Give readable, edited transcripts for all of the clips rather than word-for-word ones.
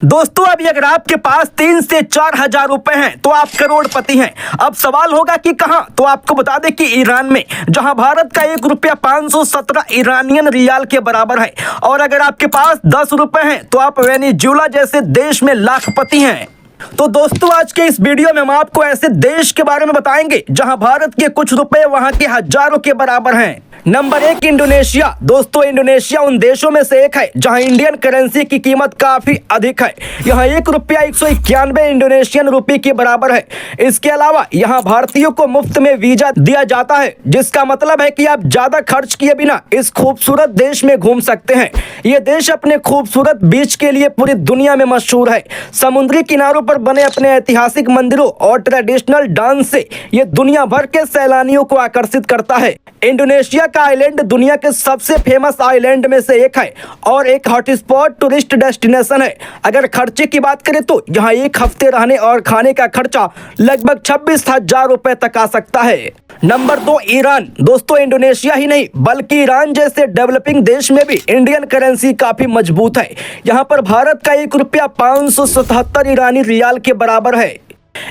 दोस्तों अभी अगर आपके पास 3 से 4 हजार रुपए हैं तो आप करोड़पति हैं। अब सवाल होगा कि कहां, तो आपको बता दें कि ईरान में, जहां भारत का 1 रुपया 517 ईरानियन रियाल के बराबर है। और अगर आपके पास 10 रुपए हैं तो आप वेनेजुएला जैसे देश में लाखपति हैं। तो दोस्तों आज के इस वीडियो में हम आपको ऐसे देश के बारे में बताएंगे जहां भारत के कुछ रुपए वहां के हजारों के बराबर हैं। Number 1 Indonesia. दोस्तों इंडोनेशिया उन देशों में से एक है जहां इंडियन करेंसी की कीमत काफी अधिक है। यहां 1 रुपया 191 इंडोनेशियन रुपये के बराबर है। इसके अलावा यहां भारतीयों को मुफ्त में वीजा दिया जाता है, जिसका मतलब है कि आप ज्यादा खर्च किए बिना इस खूबसूरत देश में घूम सकते हैं। ये देश अपने खूबसूरत बीच के लिए पूरी दुनिया में मशहूर है। समुद्री किनारों पर बने अपने ऐतिहासिक मंदिरों और ट्रेडिशनल डांस से ये दुनिया भर के सैलानियों को आकर्षित करता है। इंडोनेशिया का आइलैंड दुनिया के सबसे फेमस आइलैंड में से एक है और एक हॉटस्पॉट टूरिस्ट डेस्टिनेशन है। अगर खर्चे की बात करें तो यहाँ 1 हफ्ते रहने और खाने का खर्चा लगभग 26,000 रुपए तक आ सकता है। Number 2 Iran. दोस्तों इंडोनेशिया ही नहीं बल्कि ईरान जैसे डेवलपिंग देश में भी इंडियन करेंसी काफी मजबूत है। यहाँ पर भारत का 1 रुपया 577 ईरानी रियाल के बराबर है।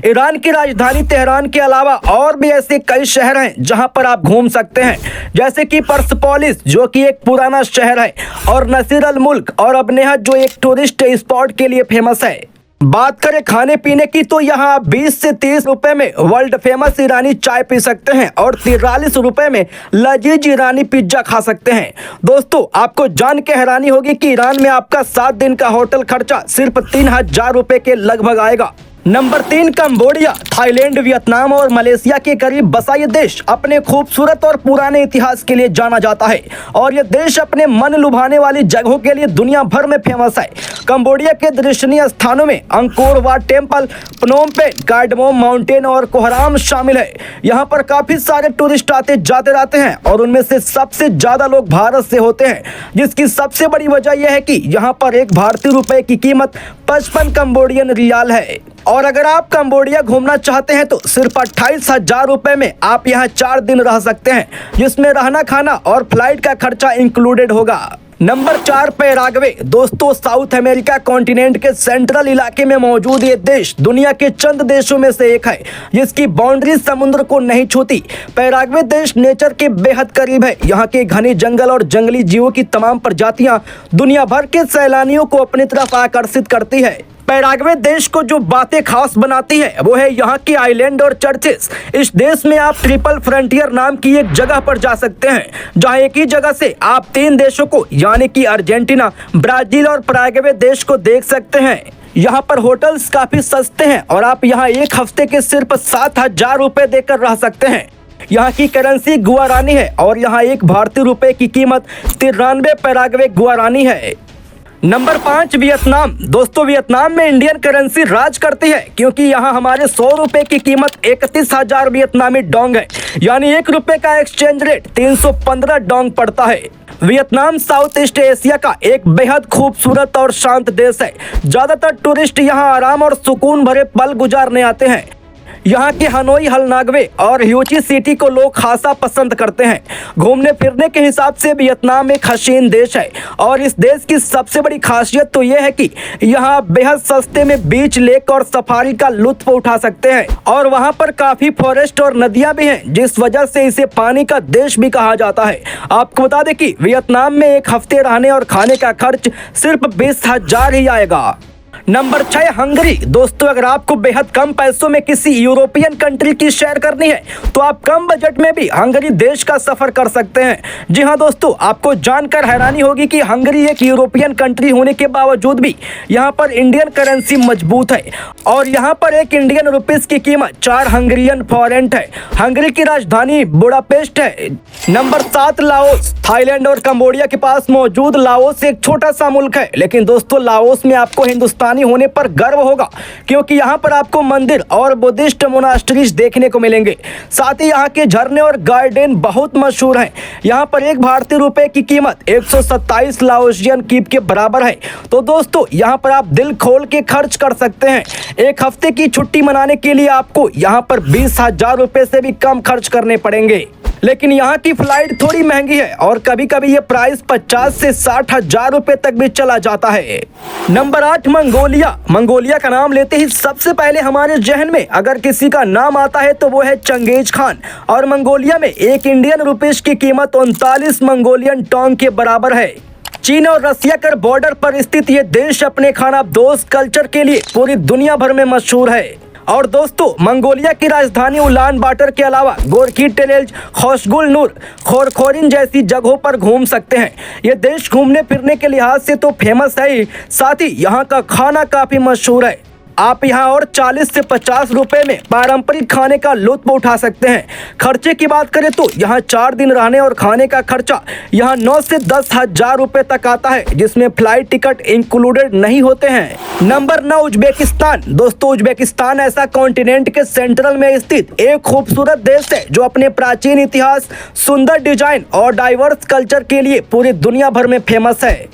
ईरान की राजधानी तेहरान के अलावा और भी ऐसे कई शहर हैं जहां पर आप घूम सकते हैं, जैसे कि पर्सपोलिस जो कि एक पुराना शहर है, और नसीर अल मुल्क और अबनेहा जो एक टूरिस्ट स्पॉट के लिए फेमस है। बात करें खाने पीने की तो यहाँ 20 से 30 रुपए में वर्ल्ड फेमस ईरानी चाय पी सकते हैं और 43 रुपए में लजीज ईरानी पिज्जा खा सकते हैं। दोस्तों आपको जान के हैरानी होगी कि ईरान में आपका 7 दिन का होटल खर्चा सिर्फ 3,000 रुपए के लगभग आएगा। Number 3 Cambodia. थाईलैंड, वियतनाम और मलेशिया के करीब बसा ये देश अपने खूबसूरत और पुराने इतिहास के लिए जाना जाता है और ये देश अपने मन लुभाने वाली जगहों के लिए दुनिया भर में फेमस है। कंबोडिया के दर्शनीय स्थानों में Angkor Wat temple, Phnom Penh, cardamom mountain और कोहराम शामिल है। यहाँ पर काफी सारे टूरिस्ट आते जाते रहते हैं और उनमें से सबसे ज्यादा लोग भारत से होते हैं, जिसकी सबसे बड़ी वजह यह है कि यहाँ पर एक भारतीय रुपए की कीमत 55 कंबोडियन रियाल है। और अगर आप कंबोडिया घूमना चाहते हैं तो सिर्फ 28,000 रुपए में आप यहाँ 4 दिन रह सकते हैं, जिसमें रहना खाना और फ्लाइट का खर्चा इंक्लूडेड होगा। Number 4 Paraguay. दोस्तों साउथ अमेरिका कॉन्टिनेंट के सेंट्रल इलाके में मौजूद ये देश दुनिया के चंद देशों में से एक है जिसकी बाउंड्री समुद्र को नहीं छूती। पैराग्वे देश नेचर के बेहद करीब है। यहाँ के घने जंगल और जंगली जीवों की तमाम प्रजातियां दुनिया भर के सैलानियों को अपनी तरफ आकर्षित करती है। पैराग्वे देश को जो बातें खास बनाती है वो है यहाँ के आइलैंड और चर्चेस। इस देश में आप ट्रिपल फ्रंटियर नाम की एक जगह पर जा सकते हैं, जहाँ एक ही जगह से आप 3 देशों को यानी कि अर्जेंटीना, ब्राजील और पैराग्वे देश को देख सकते हैं। यहाँ पर होटल्स काफी सस्ते हैं और आप यहाँ 1 हफ्ते के सिर्फ 7,000 रुपए देकर रह सकते हैं। यहाँ की करेंसी गुआरानी है और यहाँ 1 भारतीय रुपए की कीमत 93 पैराग्वे गुआरानी है। Number 5 Vietnam. दोस्तों वियतनाम में इंडियन करेंसी राज करती है क्योंकि यहाँ हमारे 100 रुपए की कीमत 31,000 वियतनामी डोंग है, यानी 1 रुपए का एक्सचेंज रेट 315 डोंग पड़ता है। वियतनाम साउथ ईस्ट एशिया का एक बेहद खूबसूरत और शांत देश है। ज्यादातर टूरिस्ट यहाँ आराम और सुकून भरे पल गुजारने आते हैं। यहाँ के हनोई, हलनागवे और ह्यूची सिटी को लोग खासा पसंद करते हैं। घूमने फिरने के हिसाब से वियतनाम एक हसीन देश है और इस देश की सबसे बड़ी खासियत तो यह है कि यहाँ बेहद सस्ते में बीच, लेक और सफारी का लुत्फ उठा सकते हैं और वहाँ पर काफी फॉरेस्ट और नदियाँ भी हैं, जिस वजह से इसे पानी का देश भी कहा जाता है। आपको बता दें कि वियतनाम में 1 हफ्ते रहने और खाने का खर्च सिर्फ 20,000 ही आएगा। Number 6 Hungary. दोस्तों अगर आपको बेहद कम पैसों में किसी यूरोपियन कंट्री की सैर करनी है तो आप कम बजट में भी हंगरी देश का सफर कर सकते हैं। जी हाँ दोस्तों, आपको जानकर हैरानी होगी कि हंगरी एक यूरोपियन कंट्री होने के बावजूद भी यहाँ पर इंडियन करेंसी मजबूत है और यहाँ पर 1 इंडियन रुपीस की कीमत 4 हंगरियन फॉरेंट है। हंगरी की राजधानी बुडापेस्ट है। Number 7 Laos. थाईलैंड और कंबोडिया के पास मौजूद लाओस एक छोटा सा मुल्क है, लेकिन दोस्तों लाओस में आपको हिंदुस्तानी होने पर गर्व होगा क्योंकि यहाँ पर आपको मंदिर और बुद्धिस्ट मोनास्ट्रीज देखने को मिलेंगे। साथ ही यहाँ के झरने और गार्डन बहुत मशहूर हैं। यहाँ पर 1 भारतीय रुपए की कीमत 127 लाओसियन कीप के बराबर है। तो दोस्तों यहाँ पर आप दिल खोल के खर्च कर सकते हैं। 1 हफ्ते की छुट्टी मनाने के लिए आपको यहाँ पर 20,000 रुपए से भी कम खर्च करने पड़ेंगे। लेकिन यहाँ की फ्लाइट थोड़ी महंगी है और कभी कभी ये प्राइस 50 से 60 हजार रुपए तक भी चला जाता है। Number 8, Mongolia. मंगोलिया का नाम लेते ही सबसे पहले हमारे जहन में अगर किसी का नाम आता है तो वो है चंगेज खान। और मंगोलिया में एक इंडियन रुपीस की कीमत 39 मंगोलियन टोंग के बराबर है। चीन और रसिया के बॉर्डर पर स्थित ये देश अपने खानाबदोश कल्चर के लिए पूरी दुनिया भर में मशहूर है। और दोस्तों, मंगोलिया की राजधानी उलान बाटर के अलावा गोरकी टेरेल्ज, खोशगुल नूर, खोरखोरिन जैसी जगहों पर घूम सकते हैं। ये देश घूमने फिरने के लिहाज से तो फेमस है ही, साथ ही यहाँ का खाना काफी मशहूर है। आप यहाँ और 40 से 50 रुपए में पारंपरिक खाने का लुत्फ उठा सकते हैं। खर्चे की बात करें तो यहाँ 4 दिन रहने और खाने का खर्चा यहाँ 9 से 10 हजार रुपए तक आता है, जिसमें फ्लाइट टिकट इंक्लूडेड नहीं होते हैं। Number 9, Uzbekistan. दोस्तों, उज्बेकिस्तान ऐसा कॉन्टिनेंट के सेंट्रल में स्थित एक खूबसूरत देश है जो अपने प्राचीन इतिहास, सुंदर डिजाइन और डाइवर्स कल्चर के लिए पूरी दुनिया भर में फेमस है।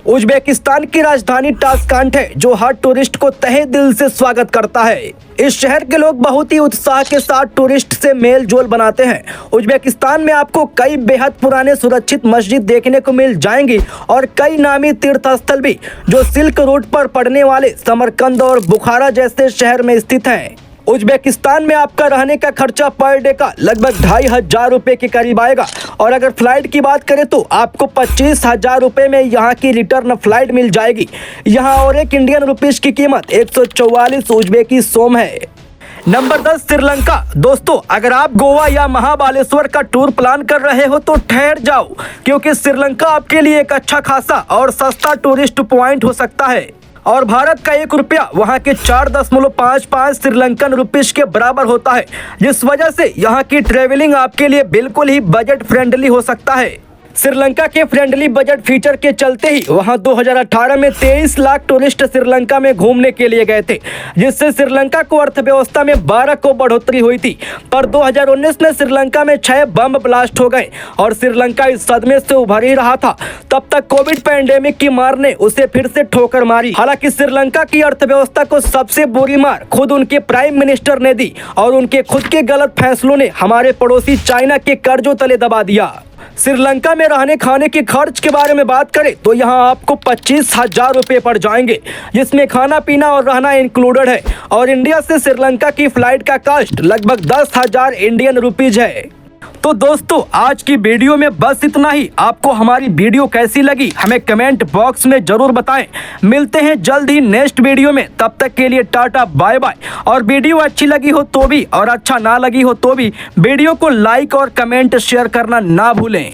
उज्बेकिस्तान की राजधानी टाशकंद है जो हर टूरिस्ट को तहे दिल से स्वागत करता है। इस शहर के लोग बहुत ही उत्साह के साथ टूरिस्ट से मेल जोल बनाते हैं। उज्बेकिस्तान में आपको कई बेहद पुराने सुरक्षित मस्जिद देखने को मिल जाएंगी और कई नामी तीर्थ स्थल भी जो सिल्क रूट पर पड़ने वाले समरकंद और बुखारा जैसे शहर में स्थित हैं। उज्बेकिस्तान में आपका रहने का खर्चा पर डे का लगभग 2500 रुपए के करीब आएगा और अगर फ्लाइट की बात करें तो आपको 25 हजार रुपए में यहाँ की रिटर्न फ्लाइट मिल जाएगी। यहाँ और एक इंडियन रुपीस की कीमत 144 उज्बेकी सोम है। नंबर 10, श्रीलंका। दोस्तों, अगर आप गोवा या महाबालेश्वर का टूर प्लान कर रहे हो तो ठहर जाओ, क्योंकि श्रीलंका आपके लिए एक अच्छा खासा और सस्ता टूरिस्ट पॉइंट हो सकता है। और भारत का 1 रुपया वहाँ के 4.55 श्रीलंकन रुपीस के बराबर होता है, जिस वजह से यहाँ की ट्रेवलिंग आपके लिए बिल्कुल ही बजट फ्रेंडली हो सकता है। श्रीलंका के फ्रेंडली बजट फीचर के चलते ही वहां 2018 में 23 लाख टूरिस्ट श्रीलंका में घूमने के लिए गए थे, जिससे श्रीलंका को अर्थव्यवस्था में 12 को बढ़ोतरी हुई थी। पर 2019 में श्रीलंका में 6 बम ब्लास्ट हो गए और श्रीलंका इस सदमे से उभर ही रहा था। तब तक कोविड पैंडेमिक की मार ने उसे फिर से ठोकर मारी। हालांकि श्रीलंका की अर्थव्यवस्था को सबसे बुरी मार खुद उनके प्राइम मिनिस्टर ने दी और उनके खुद के गलत फैसलों ने हमारे पड़ोसी चाइना के कर्जों तले दबा दिया। श्रीलंका में रहने खाने के खर्च के बारे में बात करें तो यहाँ आपको 25 हजार रुपये पड़ जाएंगे, जिसमें खाना पीना और रहना इंक्लूडेड है। और इंडिया से श्रीलंका की फ्लाइट का कॉस्ट लगभग 10 हजार इंडियन रुपीज है। तो दोस्तों, आज की वीडियो में बस इतना ही। आपको हमारी वीडियो कैसी लगी हमें कमेंट बॉक्स में जरूर बताएं। मिलते हैं जल्द ही नेक्स्ट वीडियो में, तब तक के लिए टाटा बाय बाय। और वीडियो अच्छी लगी हो तो भी और अच्छा ना लगी हो तो भी वीडियो को लाइक और कमेंट शेयर करना ना भूलें।